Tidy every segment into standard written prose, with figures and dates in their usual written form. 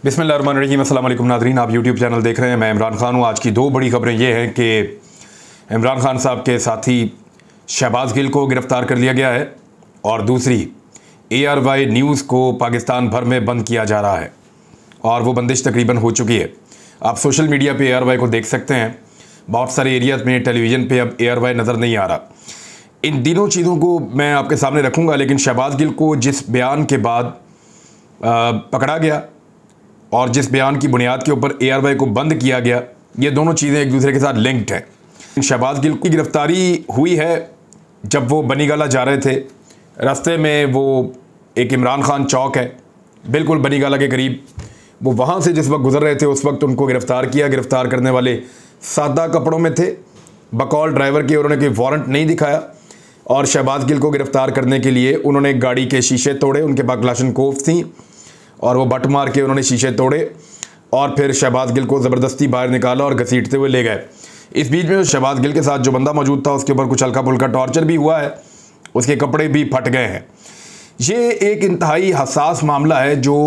बिस्मिल्लाहिर्रहमानिर्रहीम। अस्सलाम वालेकुम नाज़रीन, आप यूट्यूब चैनल देख रहे हैं। मैं इमरान खान हूँ। आज की दो बड़ी खबरें ये हैं कि इमरान खान साहब के साथी शहबाज गिल को गिरफ़्तार कर लिया गया है और दूसरी ARY न्यूज़ को पाकिस्तान भर में बंद किया जा रहा है और वो बंदिश तकरीबन हो चुकी है। आप सोशल मीडिया पे ARY को देख सकते हैं। बहुत सारे एरियाज़ में टेलीविज़न पे अब ARY नज़र नहीं आ रहा। इन तीनों चीज़ों को मैं आपके सामने रखूँगा, लेकिन शहबाज गिल को जिस बयान के बाद पकड़ा गया और जिस बयान की बुनियाद के ऊपर ARY को बंद किया गया, ये दोनों चीज़ें एक दूसरे के साथ लिंक्ड हैं। शहबाज गिल की गिरफ़्तारी हुई है जब वो बनीगाला जा रहे थे। रास्ते में वो एक इमरान खान चौक है बिल्कुल बनीगाला के करीब, वो वहाँ से जिस वक्त गुजर रहे थे उस वक्त उनको गिरफ़्तार किया। गिरफ़्तार करने वाले सादा कपड़ों में थे, बकौल ड्राइवर के। उन्होंने कोई वारंट नहीं दिखाया और शहबाज गिल को गिरफ़्तार करने के लिए उन्होंने गाड़ी के शीशे तोड़े। उनके पास क्लाशनकोव थी और वो बट मार के उन्होंने शीशे तोड़े और फिर शहबाज गिल को ज़बरदस्ती बाहर निकाला और घसीटते हुए ले गए। इस बीच में शहबाज गिल के साथ जो बंदा मौजूद था उसके ऊपर कुछ हल्का फुल्का टॉर्चर भी हुआ है, उसके कपड़े भी फट गए हैं। ये एक इंतहाई हसास मामला है जो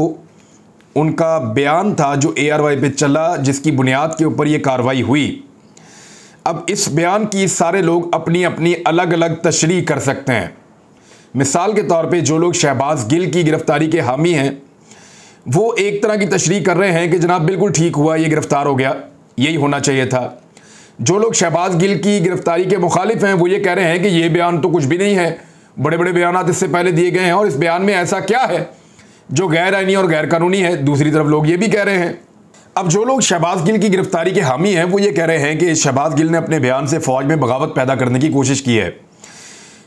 उनका बयान था जो ARY पे चला, जिसकी बुनियाद के ऊपर ये कार्रवाई हुई। अब इस बयान की सारे लोग अपनी अपनी अलग अलग तशरीह कर सकते हैं। मिसाल के तौर पे जो लोग शहबाज गिल की गिरफ़्तारी के हामी हैं वो एक तरह की तशरीह कर रहे हैं कि जनाब बिल्कुल ठीक हुआ, ये गिरफ़्तार हो गया, यही होना चाहिए था। जो लोग शहबाज गिल की गिरफ़्तारी के मुखालिफ हैं वो ये कह रहे हैं कि ये बयान तो कुछ भी नहीं है, बड़े बड़े बयान इससे पहले दिए गए हैं और इस बयान में ऐसा क्या है जो गैर आइनी और गैर कानूनी है। दूसरी तरफ लोग ये भी कह रहे हैं। अब जो लोग शहबाज गिल की गिरफ़्तारी के हामी हैं वो ये कह रहे हैं कि शहबाज गिल ने अपने बयान से फ़ौज में बगावत पैदा करने की कोशिश की है,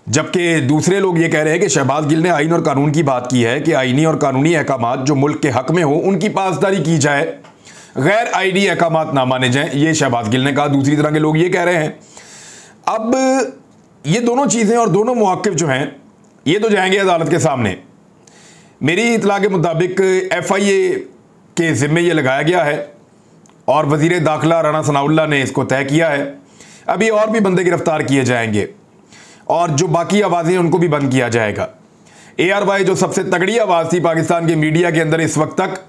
जबकि दूसरे लोग ये कह रहे हैं कि शहबाज गिल ने आइन और कानून की बात की है कि आइनी और कानूनी अहकामात जो मुल्क के हक में हो उनकी पासदारी की जाए, गैर आइनी अहकामात ना माने जाएं। ये शहबाज गिल ने कहा। दूसरी तरह के लोग ये कह रहे हैं। अब ये दोनों चीज़ें और दोनों मौक़िफ़ जो हैं ये तो जाएंगे अदालत के सामने। मेरी इतला के मुताबिक FIA के ज़िम्मे ये लगाया गया है और वज़ीर दाखिला राना सनाउल्लाह ने इसको तय किया है। अभी और भी बंदे गिरफ़्तार किए जाएंगे और जो बाकी आवाज़ें उनको भी बंद किया जाएगा। ARY जो सबसे तगड़ी आवाज़ थी पाकिस्तान के मीडिया के अंदर इस वक्त तक,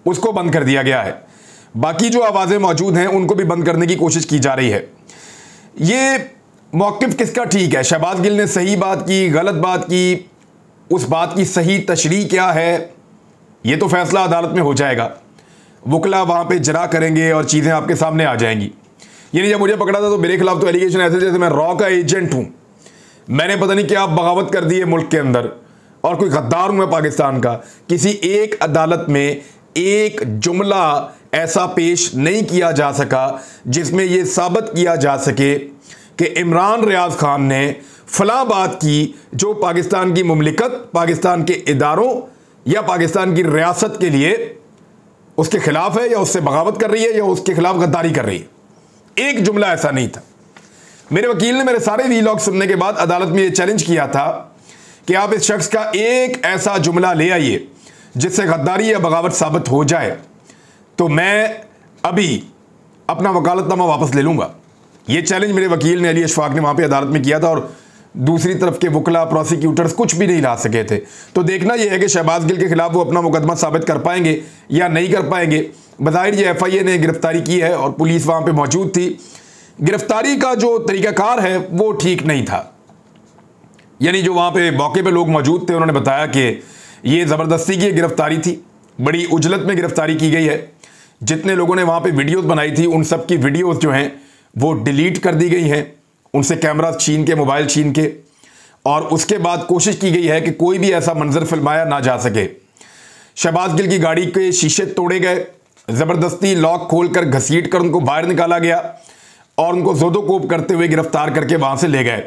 उसको बंद कर दिया गया है। बाकी जो आवाज़ें मौजूद हैं उनको भी बंद करने की कोशिश की जा रही है। ये मौक़िफ़ किसका ठीक है? शहबाज गिल ने सही बात की, गलत बात की, उस बात की सही तशरीह क्या है, ये तो फैसला अदालत में हो जाएगा। वकला वहाँ पर जरा करेंगे और चीज़ें आपके सामने आ जाएंगी। यानी जब मुझे पकड़ा था तो मेरे खिलाफ तो एलिगेशन ऐसे जैसे मैं रॉ का एजेंट हूँ, मैंने पता नहीं क्या बगावत कर दी है मुल्क के अंदर और कोई गद्दार हूं मैं पाकिस्तान का। किसी एक अदालत में एक जुमला ऐसा पेश नहीं किया जा सका जिसमें यह साबित किया जा सके कि इमरान रियाज खान ने फलां बात की जो पाकिस्तान की मुमलिकत, पाकिस्तान के इदारों या पाकिस्तान की रियासत के लिए उसके खिलाफ है या उससे बगावत कर रही है या उसके खिलाफ गद्दारी कर रही है। एक जुमला ऐसा नहीं था। मेरे वकील ने मेरे सारे वीलॉग सुनने के बाद अदालत में ये चैलेंज किया था कि आप इस शख्स का एक ऐसा जुमला ले आइए जिससे गद्दारी या बगावत साबित हो जाए तो मैं अभी अपना वकालतनामा वापस ले लूँगा। ये चैलेंज मेरे वकील ने, अली अशफाक ने, वहाँ पे अदालत में किया था और दूसरी तरफ के वकला, प्रोसिक्यूटर्स कुछ भी नहीं ला सके थे। तो देखना यह है कि शहबाज गिल के खिलाफ वो अपना मुकदमा साबित कर पाएंगे या नहीं कर पाएंगे। बज़ाहिर ये FIA ने गिरफ़्तारी की है और पुलिस वहाँ पर मौजूद थी। गिरफ्तारी का जो तरीक़ाकार है वो ठीक नहीं था। यानी जो वहाँ पे मौके पे लोग मौजूद थे उन्होंने बताया कि ये ज़बरदस्ती की गिरफ्तारी थी, बड़ी उजलत में गिरफ्तारी की गई है। जितने लोगों ने वहाँ पे वीडियोस बनाई थी उन सब की वीडियोस जो हैं वो डिलीट कर दी गई हैं, उनसे कैमरा छीन के, मोबाइल छीन के, और उसके बाद कोशिश की गई है कि कोई भी ऐसा मंजर फिल्माया ना जा सके। शहबाज गिल की गाड़ी के शीशे तोड़े गए, ज़बरदस्ती लॉक खोल कर घसीट कर उनको बाहर निकाला गया और उनको ज़ोदोकोप करते हुए गिरफ्तार करके वहाँ से ले गए।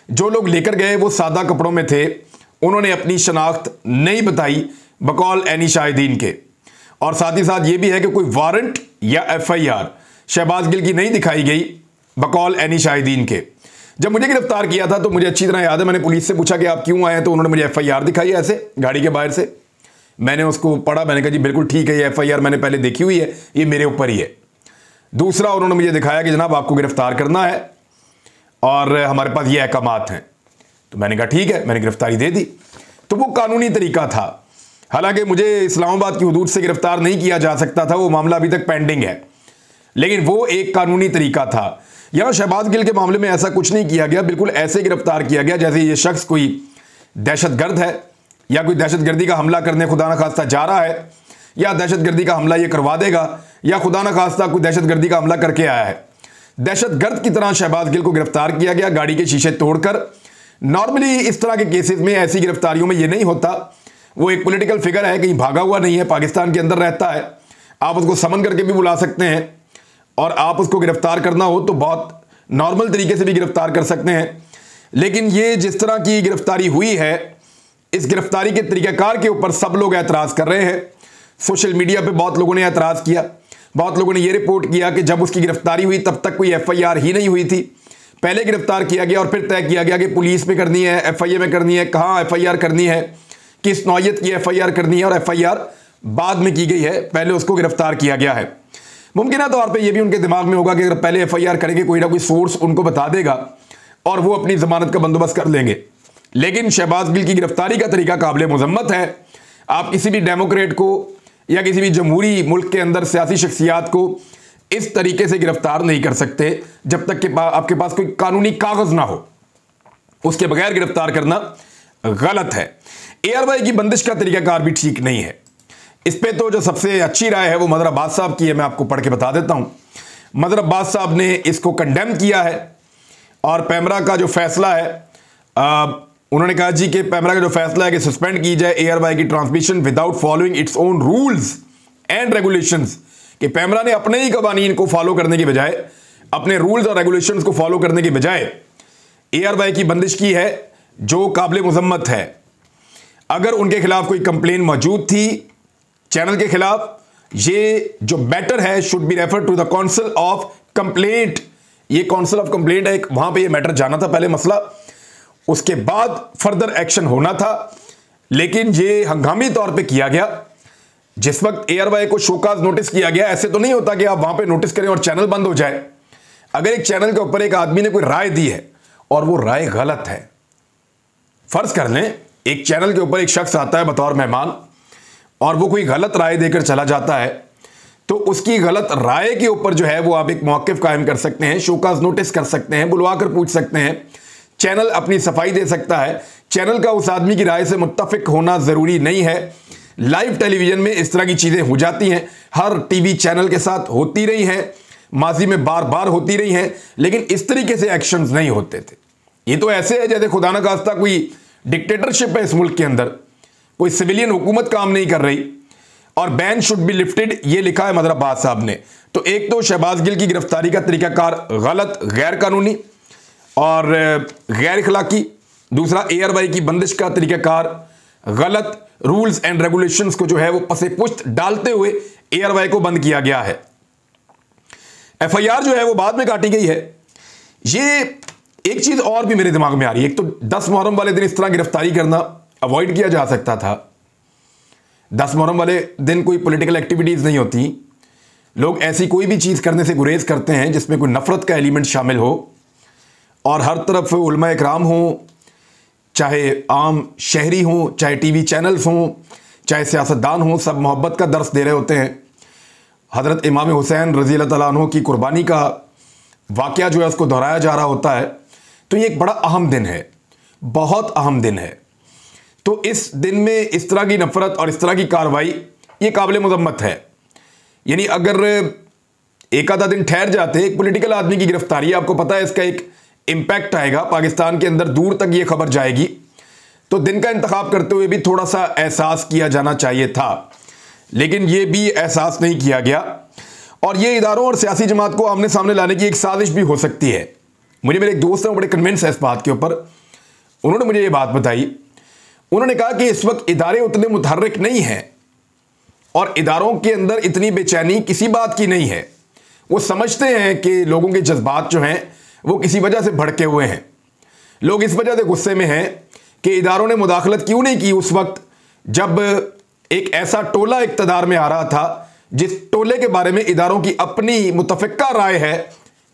जो लोग लेकर गए वो सादा कपड़ों में थे, उन्होंने अपनी शनाख्त नहीं बताई बकौल एनी शाहिदीन के, और साथ ही साथ ये भी है कि कोई वारंट या FIR शहबाज गिल की नहीं दिखाई गई बकौल एनी शाहिदीन के। जब मुझे गिरफ्तार किया था तो मुझे अच्छी तरह याद है, मैंने पुलिस से पूछा कि आप क्यों आए हैं, तो उन्होंने मुझे FIR दिखाई ऐसे गाड़ी के बाहर से। मैंने उसको पढ़ा, मैंने कहा जी बिल्कुल ठीक है, ये FIR मैंने पहले देखी हुई है, ये मेरे ऊपर ही है। दूसरा उन्होंने मुझे दिखाया कि जनाब आपको गिरफ्तार करना है और हमारे पास ये अहकामात हैं। तो मैंने कहा ठीक है, मैंने गिरफ्तारी दे दी। तो वो कानूनी तरीका था। हालांकि मुझे इस्लामाबाद की हुदूद से गिरफ्तार नहीं किया जा सकता था, वो मामला अभी तक पेंडिंग है, लेकिन वो एक कानूनी तरीका था। यहां शहबाज गिल के मामले में ऐसा कुछ नहीं किया गया, बिल्कुल ऐसे गिरफ्तार किया गया जैसे ये शख्स कोई दहशतगर्द है या कोई दहशतगर्दी का हमला करने खुदा न खास्ता जा रहा है, या दहशतगर्दी का हमला ये करवा देगा, या खुदा न खास्ता कोई दहशतगर्दी का हमला करके आया है। दहशतगर्द की तरह शहबाज गिल को गिरफ्तार किया गया, गाड़ी के शीशे तोड़कर। नॉर्मली इस तरह के केसेस में, ऐसी गिरफ्तारियों में ये नहीं होता। वो एक पॉलिटिकल फिगर है, कहीं भागा हुआ नहीं है, पाकिस्तान के अंदर रहता है। आप उसको समन करके भी बुला सकते हैं और आप उसको गिरफ्तार करना हो तो बहुत नॉर्मल तरीके से भी गिरफ्तार कर सकते हैं। लेकिन ये जिस तरह की गिरफ्तारी हुई है, इस गिरफ्तारी के तरीकाकार के ऊपर सब लोग एतराज़ कर रहे हैं। सोशल मीडिया पे बहुत लोगों ने एतराज़ किया, बहुत लोगों ने ये रिपोर्ट किया कि जब उसकी गिरफ्तारी हुई तब तक कोई FIR ही नहीं हुई थी। पहले गिरफ्तार किया गया और फिर तय किया गया कि पुलिस में करनी है, FIA में करनी है, कहाँ FIR करनी है, किस नौयत की FIR करनी है, और FIR बाद में की गई है, पहले उसको गिरफ्तार किया गया है। मुमकिन तौर पे ये भी उनके दिमाग में होगा कि अगर पहले FIR करेंगे, कोई ना कोई सोर्स उनको बता देगा और वो अपनी जमानत का बंदोबस्त कर लेंगे। लेकिन शहबाज गिल की गिरफ्तारी का तरीका काबिल मजम्मत है। आप किसी भी डेमोक्रेट को या किसी भी जमहूरी मुल्क के अंदर सियासी शख्सियात को इस तरीके से गिरफ्तार नहीं कर सकते जब तक कि आपके पास कोई कानूनी कागज ना हो। उसके बगैर गिरफ्तार करना गलत है। ARY की बंदिश का तरीकाकार भी ठीक नहीं है। इस पे तो जो सबसे अच्छी राय है वो मदर अब्बास साहब की है, मैं आपको पढ़ के बता देता हूं। मदर अब्बास साहब ने इसको कंडेम किया है और पैमरा का जो फैसला है, उन्होंने कहा जी कि पैमरा का जो फैसला है कि सस्पेंड की जाए ARY की transmission without following its own rules and regulations, कि पैमरा ने अपने ही कवानीन को फॉलो करने की बजाय, अपने रूल्स और रेगुलेशंस को फॉलो करने की बजाय ARY की बंदिश की है, जो काबिल मजम्मत है। अगर उनके खिलाफ कोई कंप्लेन मौजूद थी चैनल के खिलाफ, ये जो मैटर है should be refer to the council of complaint. ये काउंसिल ऑफ कंप्लेंट है, वहां पे ये मैटर जाना था पहले मसला, उसके बाद फर्दर एक्शन होना था। लेकिन ये हंगामी तौर पे किया गया। जिस वक्त ARY को शोकाज नोटिस किया गया, ऐसे तो नहीं होता कि आप वहां पे नोटिस करें और चैनल बंद हो जाए। अगर एक चैनल के ऊपर एक आदमी ने कोई राय दी है और वो राय गलत है, फर्ज कर लें एक चैनल के ऊपर एक शख्स आता है बतौर मेहमान और वो कोई गलत राय देकर चला जाता है, तो उसकी गलत राय के ऊपर जो है वो आप एक मौक़िफ़ कायम कर सकते हैं, शोकाज नोटिस कर सकते हैं, बुलवा कर पूछ सकते हैं। चैनल अपनी सफाई दे सकता है। चैनल का उस आदमी की राय से मुत्तफिक होना ज़रूरी नहीं है। लाइव टेलीविज़न में इस तरह की चीज़ें हो जाती हैं, हर TV चैनल के साथ होती रही हैं, माजी में बार बार होती रही हैं, लेकिन इस तरीके से एक्शंस नहीं होते थे। ये तो ऐसे है जैसे खुदा न खास्ता कोई डिक्टेटरशिप है इस मुल्क के अंदर, कोई सिविलियन हुकूमत काम नहीं कर रही और बैन शुड बी लिफ्टेड, ये लिखा है मदर अब्बास साहब ने। तो एक तो शहबाज गिल की गिरफ्तारी का तरीकाकार गलत, गैर कानूनी और गैर इखलाकी। दूसरा ARY की बंदिश का तरीकाकार गलत, रूल्स एंड रेगुलेशंस को जो है वो पसे पुश्त डालते हुए ARY को बंद किया गया है। FIR जो है वो बाद में काटी गई है। ये एक चीज और भी मेरे दिमाग में आ रही है, एक तो 10 मुहर्रम वाले दिन इस तरह गिरफ्तारी करना अवॉइड किया जा सकता था। 10 मुहर्रम वाले दिन कोई पॉलिटिकल एक्टिविटीज नहीं होती, लोग ऐसी कोई भी चीज करने से गुरेज करते हैं जिसमें कोई नफरत का एलिमेंट शामिल हो, और हर तरफ उलमा इकराम हो, चाहे आम शहरी हो, चाहे TV चैनल्स हों, चाहे सियासतदान हों, सब मोहब्बत का दर्स दे रहे होते हैं। हज़रत इमाम हुसैन रज़ी अल्लाह तआला अन्हु की कुर्बानी का वाक़या जो है उसको दोहराया जा रहा होता है। तो ये एक बड़ा अहम दिन है, बहुत अहम दिन है। तो इस दिन में इस तरह की नफरत और इस तरह की कार्रवाई ये काबिल मज़म्मत है। यानी अगर एक आधा दिन ठहर जाते, एक पॉलिटिकल आदमी की गिरफ्तारी, आपको पता है इसका एक इम्पैक्ट आएगा पाकिस्तान के अंदर, दूर तक ये खबर जाएगी, तो दिन का इंतखाब करते हुए भी थोड़ा सा एहसास किया जाना चाहिए था, लेकिन ये भी एहसास नहीं किया गया। और ये इदारों और सियासी जमात को आमने सामने लाने की एक साजिश भी हो सकती है। मुझे मेरे एक दोस्त हैं, बड़े कन्विंस है इस बात के ऊपर, उन्होंने मुझे ये बात बताई। उन्होंने कहा कि इस वक्त इदारे उतने मुतहर्रिक नहीं हैं और इदारों के अंदर इतनी बेचैनी किसी बात की नहीं है। वो समझते हैं कि लोगों के जज्बात जो हैं वो किसी वजह से भड़के हुए हैं। लोग इस वजह से गुस्से में हैं कि इदारों ने मुदाखलत क्यों नहीं की उस वक्त जब एक ऐसा टोला इक़्तिदार में आ रहा था जिस टोले के बारे में इदारों की अपनी मुतफ़िक्का राय है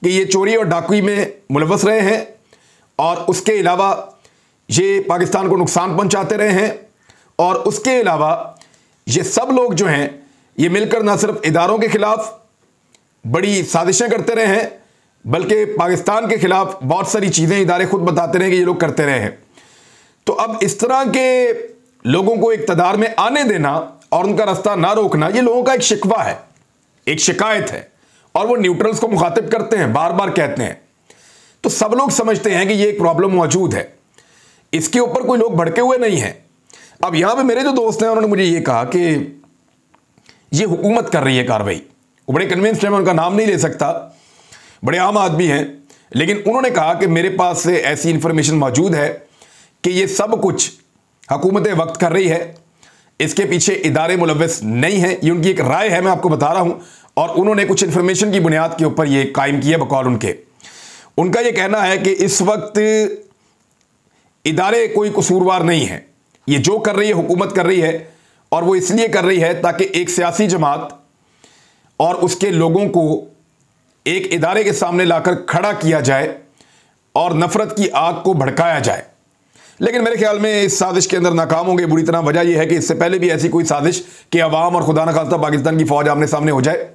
कि ये चोरी और डाकू में मुलव्वस रहे हैं और उसके अलावा ये पाकिस्तान को नुकसान पहुंचाते रहे हैं और उसके अलावा ये सब लोग जो हैं ये मिलकर ना सिर्फ इदारों के खिलाफ बड़ी साजिशें करते रहे हैं, बल्कि पाकिस्तान के खिलाफ बहुत सारी चीज़ें इदारे खुद बताते रहे कि ये लोग करते रहे हैं। तो अब इस तरह के लोगों को इक़्तिदार में आने देना और उनका रास्ता ना रोकना, ये लोगों का एक शिकवा है, एक शिकायत है, और वो न्यूट्रल्स को मुखातिब करते हैं, बार बार कहते हैं। तो सब लोग समझते हैं कि ये एक प्रॉब्लम मौजूद है, इसके ऊपर कोई लोग भड़के हुए नहीं हैं। अब यहां पे मेरे जो दोस्त हैं उन्होंने मुझे ये कहा कि ये हुकूमत कर रही है कार्रवाई। वो बड़े कन्विंस्ड हैं, मैं उनका नाम नहीं ले सकता, बड़े आम आदमी हैं, लेकिन उन्होंने कहा कि मेरे पास से ऐसी इंफॉर्मेशन मौजूद है कि ये सब कुछ हुकूमत वक्त कर रही है, इसके पीछे इदारे मुलव्वस नहीं है। ये उनकी एक राय है, मैं आपको बता रहा हूं, और उन्होंने कुछ इंफॉर्मेशन की बुनियाद के ऊपर ये कायम किया बकौल उनका ये कहना है कि इस वक्त इदारे कोई कसूरवार नहीं है, ये जो कर रही है हुकूमत कर रही है, और वो इसलिए कर रही है ताकि एक सियासी जमात और उसके लोगों को एक इदारे के सामने लाकर खड़ा किया जाए और नफरत की आग को भड़काया जाए। लेकिन मेरे ख्याल में इस साजिश के अंदर नाकाम होंगे बुरी तरह। वजह यह है कि इससे पहले भी ऐसी कोई साजिश कि अवाम और खुदा न खास्ता पाकिस्तान की फौज आमने सामने हो जाए,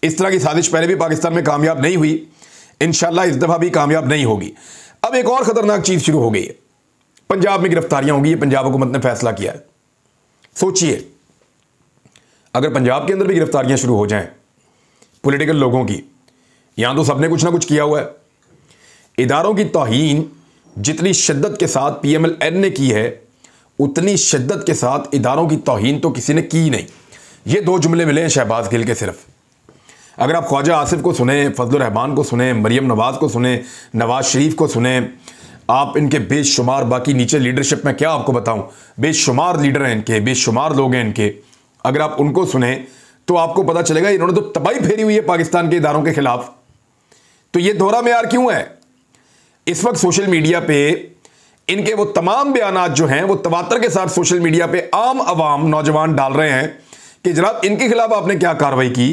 इस तरह की साजिश पहले भी पाकिस्तान में कामयाब नहीं हुई, इंशाल्लाह इस दफा भी कामयाब नहीं होगी। अब एक और खतरनाक चीज शुरू हो गई है, पंजाब में गिरफ्तारियां होंगी। पंजाब हुकूमत ने फैसला किया है। सोचिए अगर पंजाब के अंदर भी गिरफ्तारियां शुरू हो जाएं पॉलिटिकल लोगों की, यहां तो सबने कुछ ना कुछ किया हुआ है। इदारों की तौहीन जितनी शिद्दत के साथ PMLN ने की है, उतनी शिद्दत के साथ इदारों की तौहीन तो किसी ने की नहीं। ये दो जुमले मिले हैं शहबाज गिल के सिर्फ। अगर आप ख्वाजा आसिफ को सुने, फजलुर रहमान को सुने, मरियम नवाज को सुने, नवाज शरीफ को सुने, आप इनके बेशुमार बाकी नीचे लीडरशिप में क्या आपको बताऊं, बेशुमार लीडर हैं इनके, बेशुमार लोग हैं इनके, अगर आप उनको सुने तो आपको पता चलेगा इन्होंने तो तबाही फेरी हुई है पाकिस्तान के इदारों के खिलाफ। तो ये दोहरा मेयार क्यों है? इस वक्त सोशल मीडिया पे इनके वो तमाम बयानात जो हैं वो तवातर के साथ सोशल मीडिया पे आम अवाम नौजवान डाल रहे हैं कि जनाब इनके खिलाफ आपने क्या कार्रवाई की,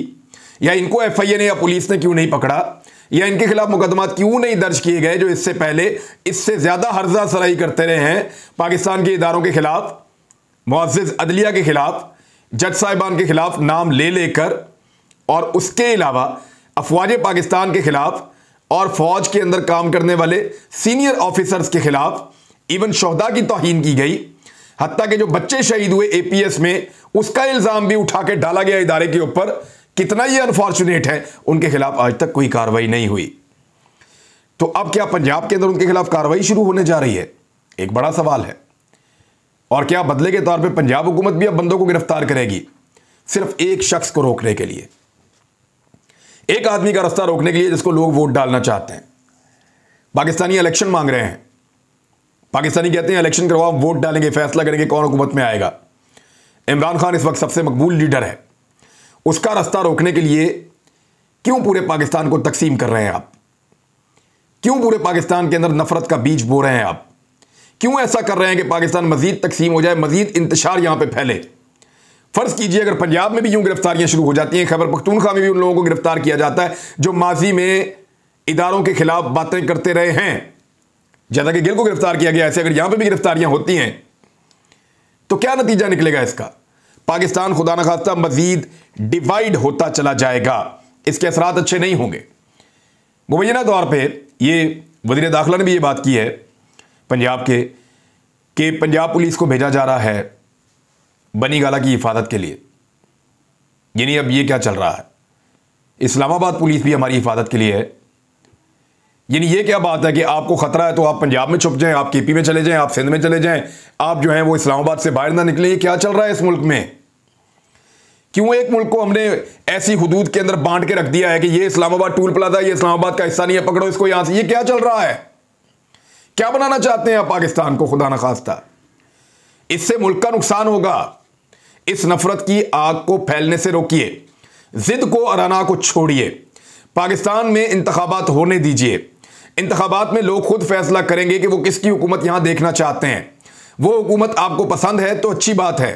या इनको FIA ने या पुलिस ने क्यों नहीं पकड़ा, या इनके खिलाफ मुकदमात क्यों नहीं दर्ज किए गए जो इससे पहले इससे ज्यादा हर्जा सराई करते रहे हैं पाकिस्तान के इदारों के खिलाफ, मुअज़्ज़िज़ अदलिया के खिलाफ, जज साहिबान के खिलाफ नाम ले लेकर, और उसके अलावा अफवाज पाकिस्तान के खिलाफ और फौज के अंदर काम करने वाले सीनियर ऑफिसर्स के खिलाफ इवन शोहदा की तौहीन की गई। हत्ता के जो बच्चे शहीद हुए APS में, उसका इल्जाम भी उठा के डाला गया इदारे के ऊपर। कितना ये अनफॉर्चुनेट है, उनके खिलाफ आज तक कोई कार्रवाई नहीं हुई। तो अब क्या पंजाब के अंदर उनके खिलाफ कार्रवाई शुरू होने जा रही है? एक बड़ा सवाल है। और क्या बदले के तौर पे पंजाब हुकूमत भी अब बंदों को गिरफ्तार करेगी सिर्फ एक शख्स को रोकने के लिए, एक आदमी का रास्ता रोकने के लिए जिसको लोग वोट डालना चाहते हैं? पाकिस्तानी इलेक्शन मांग रहे हैं, पाकिस्तानी कहते हैं इलेक्शन करवाओ, वोट डालेंगे, फैसला करेंगे कौन हुकूमत में आएगा। इमरान खान इस वक्त सबसे मकबूल लीडर है, उसका रास्ता रोकने के लिए क्यों पूरे पाकिस्तान को तकसीम कर रहे हैं आप? क्यों पूरे पाकिस्तान के अंदर नफरत का बीज बो रहे हैं आप? क्यों ऐसा कर रहे हैं कि पाकिस्तान मजीद तकसीम हो जाए, मजीद इंतशार यहां पे फैले? फर्ज कीजिए अगर पंजाब में भी यूं गिरफ्तारियां शुरू हो जाती हैं, खैबर पख्तूनख्वा में भी उन लोगों को गिरफ्तार किया जाता है जो माजी में इदारों के खिलाफ बातें करते रहे हैं, जैसा कि गिल को गिरफ्तार किया गया, ऐसे अगर यहां पे भी गिरफ्तारियां होती हैं तो क्या नतीजा निकलेगा इसका? पाकिस्तान खुदा न खास्ता मजीद डिवाइड होता चला जाएगा, इसके असरात अच्छे नहीं होंगे। मुबैना तौर पर यह वज़ीर दाखिला ने भी ये बात की है पंजाब के, कि पंजाब पुलिस को भेजा जा रहा है बनी गाला की हिफाजत के लिए। यानी अब ये क्या चल रहा है? इस्लामाबाद पुलिस भी हमारी हिफाजत के लिए है। यानी ये क्या बात है कि आपको खतरा है तो आप पंजाब में छुप जाएं, आप KP में चले जाएं, आप सिंध में चले जाएं, आप जो हैं वो इस्लामाबाद से बाहर ना निकलें। ये क्या चल रहा है इस मुल्क में? क्यों एक मुल्क को हमने ऐसी हुदूद के अंदर बांट के रख दिया है कि ये इस्लामाबाद टूल प्लाजा, ये इस्लामाबाद का हिस्सा नहीं है, पकड़ो इसको यहां से? ये क्या चल रहा है? क्या बनाना चाहते हैं आप पाकिस्तान को? खुदा न खास्ता इससे मुल्क का नुकसान होगा। इस नफरत की आग को फैलने से रोकिए, जिद को अराना को छोड़िए, पाकिस्तान में इंतखाबात होने दीजिए। इंतखाबात में लोग खुद फैसला करेंगे कि वो किसकी हुकूमत यहां देखना चाहते हैं। वो हुकूमत आपको पसंद है तो अच्छी बात है,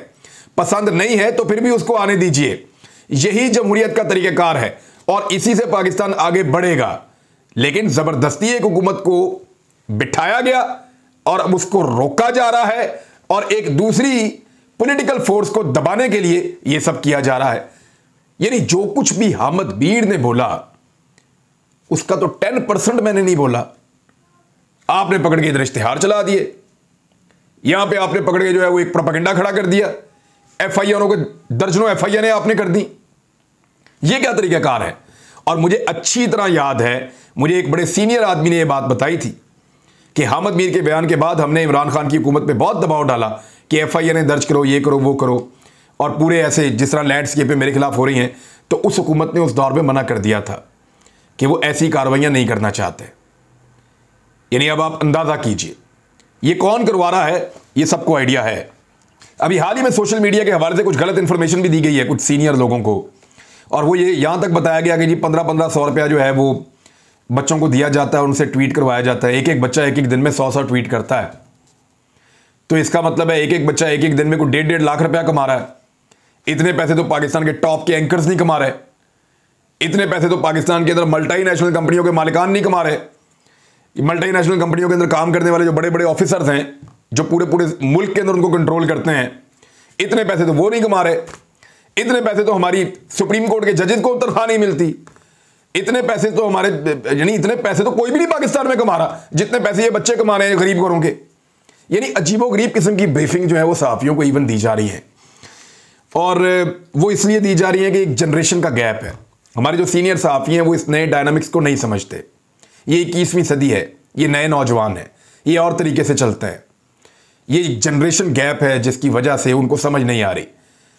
पसंद नहीं है तो फिर भी उसको आने दीजिए। यही जमहूरियत का तरीक़ाकार है और इसी से पाकिस्तान आगे बढ़ेगा। लेकिन जबरदस्ती एक हुकूमत को बिठाया गया और अब उसको रोका जा रहा है, और एक दूसरी पॉलिटिकल फोर्स को दबाने के लिए यह सब किया जा रहा है। यानी जो कुछ भी हामिद मीर ने बोला उसका तो 10% मैंने नहीं बोला। आपने पकड़ के इधर इश्तिहार चला दिए, यहां पे आपने पकड़ के जो है वो एक प्रोपेगेंडा खड़ा कर दिया, एफआईआर को दर्जनों एफआईआर आपने कर दी। ये क्या तरीकाकार है? और मुझे अच्छी तरह याद है, मुझे एक बड़े सीनियर आदमी ने यह बात बताई थी कि हामिद मीर के बयान के बाद हमने इमरान खान की हुकूमत पे बहुत दबाव डाला कि एफआईआर दर्ज करो, ये करो, वो करो, और पूरे ऐसे जिस तरह लैंडस्केप मेरे खिलाफ हो रही हैं, तो उस हुकूमत ने उस दौर में मना कर दिया था कि वो ऐसी कार्रवाइयां नहीं करना चाहते। यानी अब आप अंदाजा कीजिए ये कौन करवा रहा है, ये सबको आइडिया है। अभी हाल ही में सोशल मीडिया के हवाले से कुछ गलत इंफॉर्मेशन भी दी गई है कुछ सीनियर लोगों को, और वो ये यहां तक बताया गया कि जी 1500 रुपया जो है वो बच्चों को दिया जाता है, उनसे ट्वीट करवाया जाता है। एक एक बच्चा एक एक दिन में 100 ट्वीट करता है, तो इसका मतलब है एक एक बच्चा एक एक दिन में कोई 1.5 लाख रुपया कमा रहा है। इतने पैसे तो पाकिस्तान के टॉप के एंकर्स नहीं कमा रहे, इतने पैसे तो पाकिस्तान के अंदर मल्टीनेशनल कंपनियों के मालिकान नहीं कमा रहे। मल्टीनेशनल कंपनियों के अंदर काम करने वाले जो बड़े बड़े ऑफिसर्स हैं, जो पूरे पूरे मुल्क के अंदर उनको कंट्रोल करते हैं, इतने पैसे तो वो नहीं कमा रहे। इतने पैसे तो हमारी सुप्रीम कोर्ट के जजेस को तनख्वाह नहीं मिलती। इतने पैसे तो हमारे, यानी इतने पैसे तो कोई भी नहीं पाकिस्तान में कमा रहा जितने पैसे ये बच्चे कमा रहे हैं गरीब घरों के। यानी अजीबोगरीब किस्म की ब्रीफिंग जो है वो सहाफियों को इवन दी जा रही है, और वो इसलिए दी जा रही है कि एक जनरेशन का गैप है। हमारे जो सीनियर सहाफी हैं वो इस नए डायनामिक्स को नहीं समझते। ये 21वीं सदी है, ये नए नौजवान हैं, ये और तरीके से चलते हैं। ये जनरेशन गैप है जिसकी वजह से उनको समझ नहीं आ रही।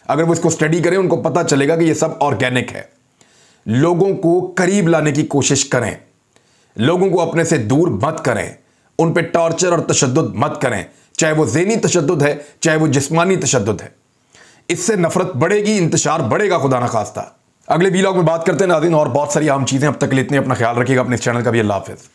अगर वो इसको स्टडी करें उनको पता चलेगा कि ये सब ऑर्गेनिक है। लोगों को करीब लाने की कोशिश करें, लोगों को अपने से दूर मत करें, उन पे टॉर्चर और तशद्दुद मत करें, चाहे वो ज़हनी तशद्दुद है चाहे वो जिस्मानी तशद्दुद है। इससे नफरत बढ़ेगी, इंतशार बढ़ेगा, खुदा ना खास्ता। अगले वीलॉग में बात करते हैं नाज़रीन और बहुत सारी आम चीज़ें। अब तक लेते हैं, अपना ख्याल रखिएगा, अपने इस चैनल का भी। अल्लाह हाफ़िज़।